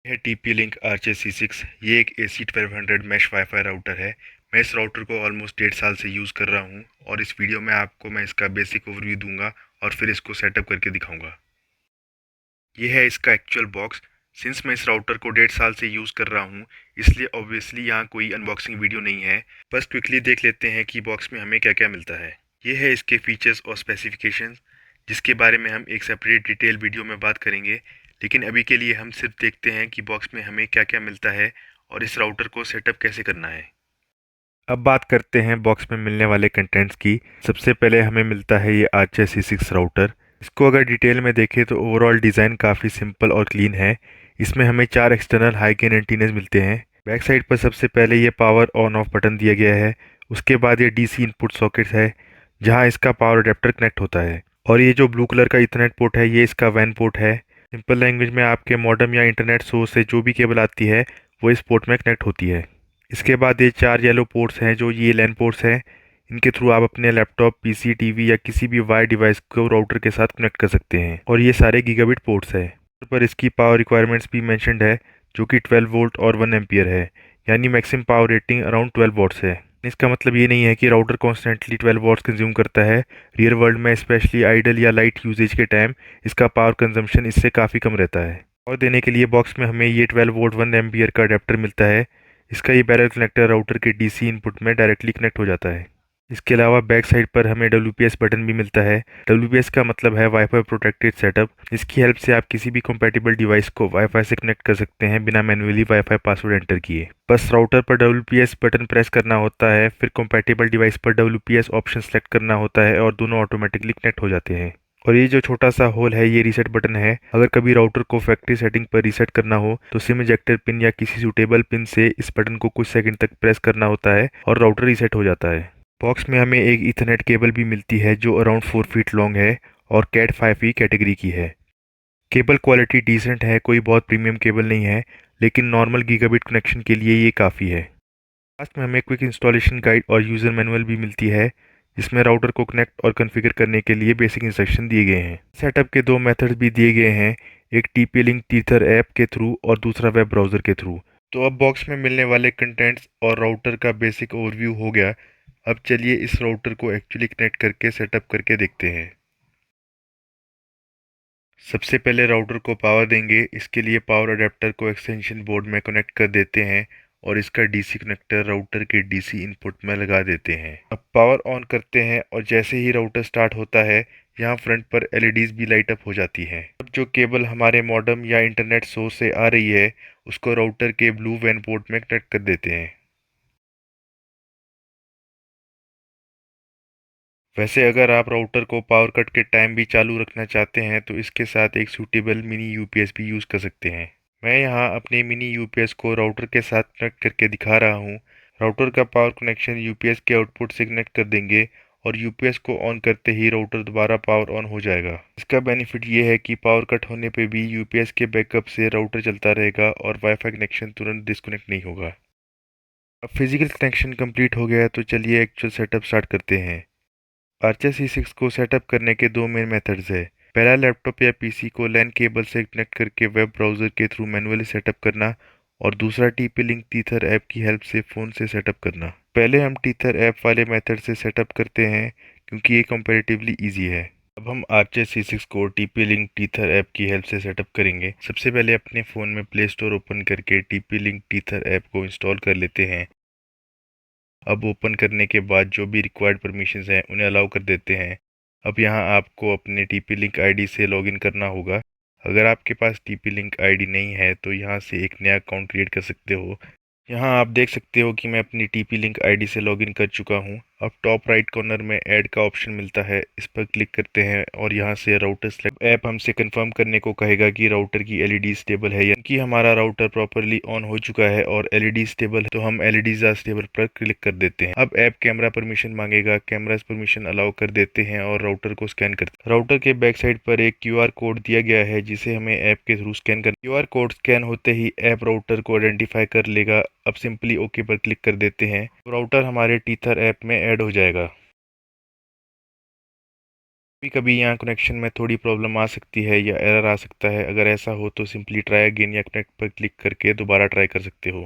यह TP-Link RJ-C6 ये एक AC1200 मैश वाईफाई राउटर है। मैं इस राउटर को ऑलमोस्ट 1.5 साल से यूज़ कर रहा हूँ और इस वीडियो में आपको मैं इसका बेसिक ओवरव्यू दूंगा और फिर इसको सेटअप करके दिखाऊंगा। ये है इसका एक्चुअल बॉक्स। सिंस मैं इस राउटर को 1.5 साल से यूज़ कर रहा हूँ इसलिए ऑब्वियसली यहाँ कोई अनबॉक्सिंग वीडियो नहीं है। बस क्विकली देख लेते हैं कि बॉक्स में हमें क्या क्या मिलता है। ये है इसके फीचर्स और स्पेसिफिकेशंस जिसके बारे में हम एक सेपरेट डिटेल वीडियो में बात करेंगे, लेकिन अभी के लिए हम सिर्फ देखते हैं कि बॉक्स में हमें क्या क्या मिलता है और इस राउटर को सेटअप कैसे करना है। अब बात करते हैं बॉक्स में मिलने वाले कंटेंट्स की। सबसे पहले हमें मिलता है ये RJ-C6 राउटर। इसको अगर डिटेल में देखें तो ओवरऑल डिज़ाइन काफ़ी सिंपल और क्लीन है। इसमें हमें 4 एक्सटर्नल हाई गेन एंटीनास मिलते हैं। बैक साइड पर सबसे पहले ये पावर ऑन ऑफ बटन दिया गया है। उसके बाद ये DC इनपुट सॉकेट है जहाँ इसका पावर अडेप्टर कनेक्ट होता है, और ये जो ब्लू कलर का इथरनेट पोर्ट है ये इसका वैन पोर्ट है। सिंपल लैंग्वेज में आपके मॉडेम या इंटरनेट सोर्स से जो भी केबल आती है वो इस पोर्ट में कनेक्ट होती है। इसके बाद ये 4 येलो पोर्ट्स हैं जो ये लैन पोर्ट्स हैं। इनके थ्रू आप अपने लैपटॉप, PC, टीवी या किसी भी वायर डिवाइस को राउटर के साथ कनेक्ट कर सकते हैं, और ये सारे गीगाबिट पोर्ट्स हैं। पर इसकी पावर रिक्वायरमेंट्स भी मेंशन्ड है जो कि 12 वोल्ट और 1 एम्पियर है, यानी maximum power rating around 12 watts है। इसका मतलब ये नहीं है कि राउटर कॉन्स्टेंटली 12 वॉट्स कंज्यूम करता है। रियल वर्ल्ड में स्पेशली आइडल या लाइट यूजेज के टाइम इसका पावर कंजम्पशन इससे काफ़ी कम रहता है। और देने के लिए बॉक्स में हमें ये 12 वोल्ट 1 एम्पियर का अडेप्टर मिलता है। इसका ये बैरल कनेक्टर राउटर के DC इनपुट में डायरेक्टली कनेक्ट हो जाता है। इसके अलावा बैक साइड पर हमें WPS बटन भी मिलता है। WPS का मतलब है वाईफाई प्रोटेक्टेड सेटअप। इसकी हेल्प से आप किसी भी कंपैटिबल डिवाइस को वाईफाई से कनेक्ट कर सकते हैं बिना मैन्युअली वाईफाई पासवर्ड एंटर किए। बस राउटर पर WPS बटन प्रेस करना होता है, फिर कंपैटिबल डिवाइस पर WPS ऑप्शन सेलेक्ट करना होता है और दोनों ऑटोमेटिकली कनेक्ट हो जाते हैं। और ये जो छोटा सा होल है ये रीसेट बटन है। अगर कभी राउटर को फैक्ट्री सेटिंग पर रीसेट करना हो तो सिम इजेक्टर पिन या किसी सूटेबल पिन से इस बटन को कुछ सेकंड तक प्रेस करना होता है और राउटर रीसेट हो जाता है। बॉक्स में हमें एक ईथरनेट केबल भी मिलती है जो अराउंड 4 फीट लॉन्ग है और कैट 5e कैटेगरी की है। केबल क्वालिटी डिसेंट है, कोई बहुत प्रीमियम केबल नहीं है, लेकिन नॉर्मल गीगाबिट कनेक्शन के लिए ये काफ़ी है। लास्ट में हमें क्विक इंस्टॉलेशन गाइड और यूज़र मैनुअल भी मिलती है जिसमें राउटर को कनेक्ट और कॉन्फ़िगर करने के लिए बेसिक इंस्ट्रक्शन दिए गए हैं। सेटअप के 2 मेथड्स भी दिए गए हैं, एक TP-Link टीथर ऐप के थ्रू और दूसरा वेब ब्राउज़र के थ्रू। तो अब बॉक्स में मिलने वाले कंटेंट्स और राउटर का बेसिक ओवरव्यू हो गया। अब चलिए इस राउटर को एक्चुअली कनेक्ट करके सेटअप करके देखते हैं। सबसे पहले राउटर को पावर देंगे। इसके लिए पावर अडेप्टर को एक्सटेंशन बोर्ड में कनेक्ट कर देते हैं और इसका DC कनेक्टर राउटर के DC इनपुट में लगा देते हैं। अब पावर ऑन करते हैं और जैसे ही राउटर स्टार्ट होता है यहाँ फ्रंट पर LEDs भी लाइट अप हो जाती हैं। अब जो केबल हमारे मॉडेम या इंटरनेट सोर्स से आ रही है उसको राउटर के ब्लू वैन पोर्ट में कनेक्ट कर देते हैं। वैसे अगर आप राउटर को पावर कट के टाइम भी चालू रखना चाहते हैं तो इसके साथ एक सूटेबल मिनी UPS भी यूज़ कर सकते हैं। मैं यहाँ अपने मिनी UPS को राउटर के साथ कनेक्ट करके दिखा रहा हूँ। राउटर का पावर कनेक्शन UPS के आउटपुट से कनेक्ट कर देंगे और UPS को ऑन करते ही राउटर दोबारा पावर ऑन हो जाएगा। इसका बेनिफिट ये है कि पावर कट होने पे भी UPS के बैकअप से राउटर चलता रहेगा और वाईफाई कनेक्शन तुरंत डिस्कनेक्ट नहीं होगा। अब फिजिकल कनेक्शन कंप्लीट हो गया है तो चलिए एक्चुअल सेटअप स्टार्ट करते हैं। RJ-C6 को सेटअप करने के 2 मेन मेथड्स है। पहला, लैपटॉप या PC को लैन केबल से कनेक्ट करके वेब ब्राउज़र के थ्रू मैन्युअली सेटअप करना, और दूसरा TP-Link टीथर ऐप की हेल्प से फ़ोन से सेटअप करना। पहले हम टीथर ऐप वाले मेथड से सेटअप करते हैं क्योंकि ये कंपैरेटिवली ईजी है। अब हम RJ-C6 को TP-Link टीथर ऐप की हेल्प से सेटअप करेंगे। सबसे पहले अपने फ़ोन में प्ले स्टोर ओपन करके TP-Link टीथर ऐप को इंस्टॉल कर लेते हैं। अब ओपन करने के बाद जो भी रिक्वायर्ड परमिशंस हैं उन्हें अलाउ कर देते हैं। अब यहाँ आपको अपने TP-Link आईडी से लॉगिन करना होगा। अगर आपके पास TP-Link आईडी नहीं है तो यहाँ से एक नया अकाउंट क्रिएट कर सकते हो। यहाँ आप देख सकते हो कि मैं अपनी TP-Link आईडी से लॉगिन कर चुका हूँ। अब टॉप राइट कॉर्नर में ऐड का ऑप्शन मिलता है, इस पर क्लिक करते हैं और यहाँ से राउटर सेलेक्ट। ऐप हमसे कंफर्म करने को कहेगा कि राउटर की LED स्टेबल है, यानी कि हमारा राउटर प्रॉपरली ऑन हो चुका है और LED स्टेबल है, तो हम LEDs आर स्टेबल पर क्लिक कर देते हैं। अब ऐप कैमरा परमिशन मांगेगा, कैमरा परमिशन अलाउ कर देते हैं और राउटर को स्कैन करते हैं। राउटर के बैक साइड पर एक QR कोड दिया गया है जिसे हमें ऐप के थ्रू स्कैन करना। QR कोड स्कैन होते ही ऐप राउटर को आइडेंटिफाई कर लेगा। अब सिंपली ओके पर क्लिक कर देते हैं, राउटर हमारे टीथर ऐप में ऐड हो जाएगा। कभी कभी यहाँ कनेक्शन में थोड़ी प्रॉब्लम आ सकती है या एरर आ सकता है। अगर ऐसा हो तो सिंपली ट्राई अगेन या कनेक्ट पर क्लिक करके दोबारा ट्राई कर सकते हो।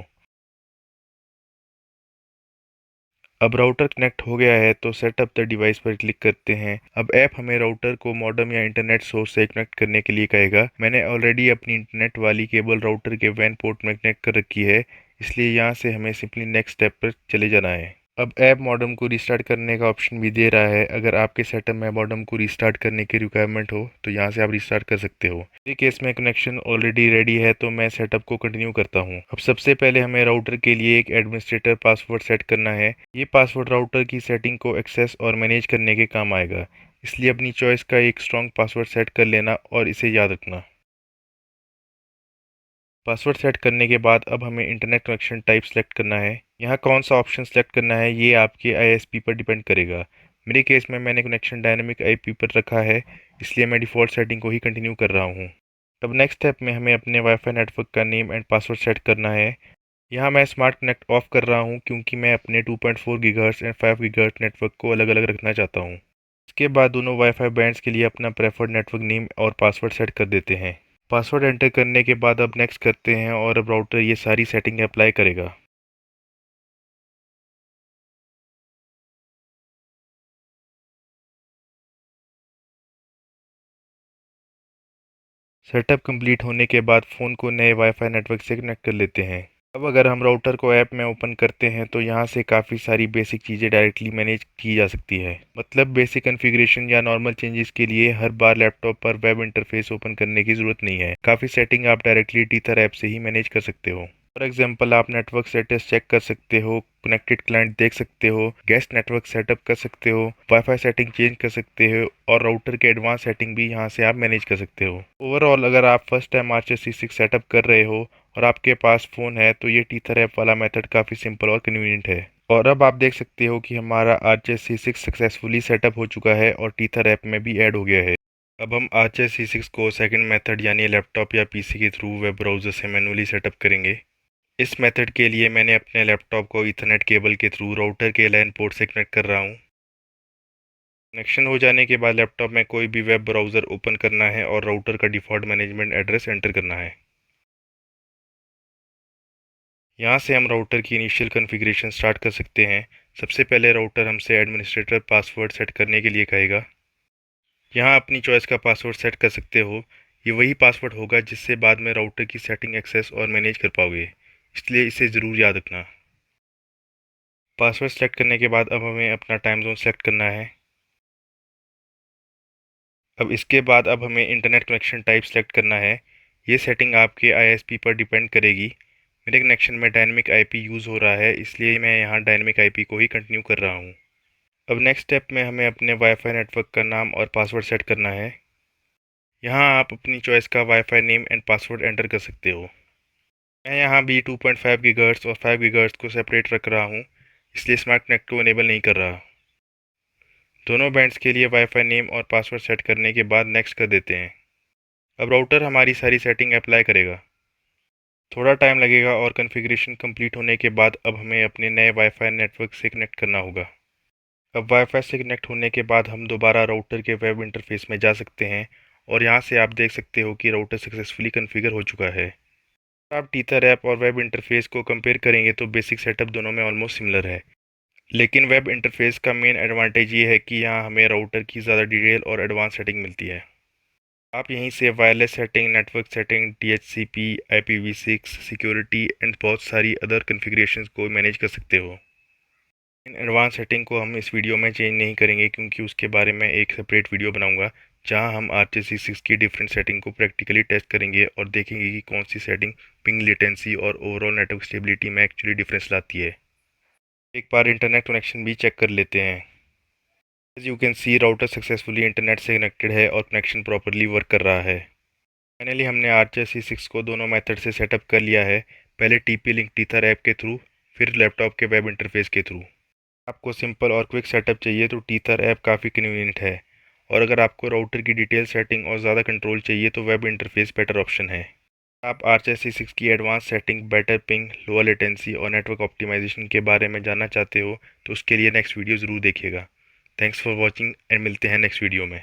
अब राउटर कनेक्ट हो गया है तो सेटअप द डिवाइस पर क्लिक करते हैं। अब ऐप हमें राउटर को मॉडेम या इंटरनेट सोर्स से कनेक्ट करने के लिए कहेगा। मैंने ऑलरेडी अपनी इंटरनेट वाली केबल राउटर के वैन पोर्ट में कनेक्ट कर रखी है, इसलिए यहाँ से हमें सिंपली नेक्स्ट स्टेप पर चले जाना है। अब ऐप मॉडेम को रिस्टार्ट करने का ऑप्शन भी दे रहा है। अगर आपके सेटअप में मॉडेम को रिस्टार्ट करने की रिक्वायरमेंट हो तो यहाँ से आप रिस्टार्ट कर सकते हो। मेरे केस में कनेक्शन ऑलरेडी रेडी है तो मैं सेटअप को कंटिन्यू करता हूँ। अब सबसे पहले हमें राउटर के लिए एक एडमिनिस्ट्रेटर पासवर्ड सेट करना है। ये पासवर्ड राउटर की सेटिंग को एक्सेस और मैनेज करने के काम आएगा, इसलिए अपनी चॉइस का एक स्ट्रॉन्ग पासवर्ड सेट कर लेना और इसे याद रखना। पासवर्ड सेट करने के बाद अब हमें इंटरनेट कनेक्शन टाइप सेलेक्ट करना है। यहाँ कौन सा ऑप्शन सेलेक्ट करना है ये आपके आईएसपी पर डिपेंड करेगा। मेरे केस में मैंने कनेक्शन डायनेमिक आईपी पर रखा है, इसलिए मैं डिफ़ॉल्ट सेटिंग को ही कंटिन्यू कर रहा हूँ। तब नेक्स्ट स्टेप में हमें अपने वाईफाई नेटवर्क का नेम एंड पासवर्ड सेट करना है। यहाँ मैं स्मार्ट कनेक्ट ऑफ कर रहा हूँ क्योंकि मैं अपने 2.4 गीगाहर्ट्ज़ एंड 5 गीगाहर्ट्ज़ नेटवर्क को अलग अलग रखना चाहता हूँ। इसके बाद दोनों वाईफाई बैंड्स के लिए अपना प्रेफर्ड नेटवर्क नेम और पासवर्ड सेट कर देते हैं। पासवर्ड एंटर करने के बाद अब नेक्स्ट करते हैं और अब राउटर ये सारी सेटिंग अप्लाई करेगा। सेटअप कंप्लीट होने के बाद फ़ोन को नए वाईफाई नेटवर्क से कनेक्ट कर लेते हैं। अब अगर हम राउटर को ऐप में ओपन करते हैं तो यहाँ से काफ़ी सारी बेसिक चीज़ें डायरेक्टली मैनेज की जा सकती है। मतलब बेसिक कॉन्फ़िगरेशन या नॉर्मल चेंजेस के लिए हर बार लैपटॉप पर वेब इंटरफेस ओपन करने की ज़रूरत नहीं है। काफ़ी सेटिंग आप डायरेक्टली टीथर ऐप से ही मैनेज कर सकते हो। फॉर एग्जांपल आप नेटवर्क स्टेटस चेक कर सकते हो, कनेक्टेड क्लाइंट देख सकते हो, गेस्ट नेटवर्क सेटअप कर सकते हो, वाईफाई सेटिंग चेंज कर सकते हो और राउटर के एडवांस सेटिंग भी यहाँ से आप मैनेज कर सकते हो। ओवरऑल अगर आप फर्स्ट टाइम RJ6 सेटअप कर रहे हो और आपके पास फ़ोन है तो ये टीथर ऐप वाला मेथड काफ़ी सिंपल और कन्वीनियंट है। और अब आप देख सकते हो कि हमारा RJ6 सक्सेसफुली सेटअप हो चुका है और टीथर ऐप में भी ऐड हो गया है। अब हम RJ6 को सेकंड मेथड यानी लैपटॉप या पीसी के थ्रू वेब ब्राउज़र से मैनुअली सेटअप करेंगे। इस मेथड के लिए मैंने अपने लैपटॉप को ईथरनेट केबल के थ्रू राउटर के लैन पोर्ट से कनेक्ट कर रहा हूँ। कनेक्शन हो जाने के बाद लैपटॉप में कोई भी वेब ब्राउज़र ओपन करना है और राउटर का डिफ़ॉल्ट मैनेजमेंट एड्रेस एंटर करना है। यहाँ से हम राउटर की इनिशियल कॉन्फ़िगरेशन स्टार्ट कर सकते हैं। सबसे पहले राउटर हमसे एडमिनिस्ट्रेटर पासवर्ड सेट करने के लिए कहेगा। यहाँ अपनी चॉइस का पासवर्ड सेट कर सकते हो। ये वही पासवर्ड होगा जिससे बाद में राउटर की सेटिंग एक्सेस और मैनेज कर पाओगे, इसलिए इसे ज़रूर याद रखना। पासवर्ड सेलेक्ट करने के बाद अब हमें अपना टाइम जोन सेलेक्ट करना है। अब इसके बाद अब हमें इंटरनेट कनेक्शन टाइप सेलेक्ट करना है। ये सेटिंग आपके आईएसपी पर डिपेंड करेगी। मेरे कनेक्शन में डायनेमिक आईपी यूज़ हो रहा है, इसलिए मैं यहाँ डायनेमिक आईपी को ही कंटिन्यू कर रहा हूँ। अब नेक्स्ट स्टेप में हमें अपने वाईफाई नेटवर्क का नाम और पासवर्ड सेट करना है। यहाँ आप अपनी चॉइस का wifi name and password enter कर सकते हो। मैं यहाँ भी 2.5 गीगाहर्ट्ज़ और 5 गीगाहर्ट्ज़ को सेपरेट रख रहा हूँ, इसलिए स्मार्ट कनेक्ट को इनेबल नहीं कर रहा। दोनों बैंड्स के लिए वाईफाई नेम और पासवर्ड सेट करने के बाद नेक्स्ट कर देते हैं। अब राउटर हमारी सारी सेटिंग अप्लाई करेगा। थोड़ा टाइम लगेगा और कॉन्फ़िगरेशन कंप्लीट होने के बाद अब हमें अपने नए वाईफाई नेटवर्क से कनेक्ट करना होगा। अब वाईफाई से कनेक्ट होने के बाद हम दोबारा राउटर के वेब इंटरफेस में जा सकते हैं और यहाँ से आप देख सकते हो कि राउटर सक्सेसफुली कॉन्फ़िगर हो चुका है। आप टीथर ऐप और वेब इंटरफेस को कंपेयर करेंगे तो बेसिक सेटअप दोनों में ऑलमोस्ट सिमिलर है, लेकिन वेब इंटरफेस का मेन एडवांटेज ये है कि यहाँ हमें राउटर की ज़्यादा डिटेल और एडवांस सेटिंग मिलती है। आप यहीं से wireless setting, network setting, DHCP, IPv6, security and बहुत सारी अदर कॉन्फ़िगरेशंस को मैनेज कर सकते हो। इन एडवांस सेटिंग को हम इस वीडियो में चेंज नहीं करेंगे क्योंकि उसके बारे में एक सेपरेट वीडियो बनाऊंगा जहां हम RJ6 की डिफरेंट सेटिंग को प्रैक्टिकली टेस्ट करेंगे और देखेंगे कि कौन सी सेटिंग पिंग लेटेंसी और ओवरऑल नेटवर्क स्टेबिलिटी में एक्चुअली डिफरेंस लाती है। एक बार इंटरनेट कनेक्शन भी चेक कर लेते हैं। As you can see router successfully internet से कनेक्टेड है और कनेक्शन प्रॉपरली वर्क कर रहा है। फाइनली हमने RJ6 को दोनों मेथड से सेटअप कर लिया है, पहले TP लिंक टीथर ऐप के थ्रू, फिर लैपटॉप के वेब इंटरफेस के थ्रू। आपको सिंपल और क्विक सेटअप चाहिए तो टीथर ऐप काफ़ी कन्वीनियंट है, और अगर आपको राउटर की डिटेल सेटिंग और ज़्यादा कंट्रोल चाहिए तो वेब इंटरफेस बेटर ऑप्शन है। आप RJ6 की advance setting, better ping, lower latency और नेटवर्क ऑप्टिमाइजेशन के बारे में जानना चाहते हो तो उसके लिए नेक्स्ट वीडियो ज़रूर देखिएगा। थैंक्स फॉर वॉचिंग एंड मिलते हैं नेक्स्ट वीडियो में।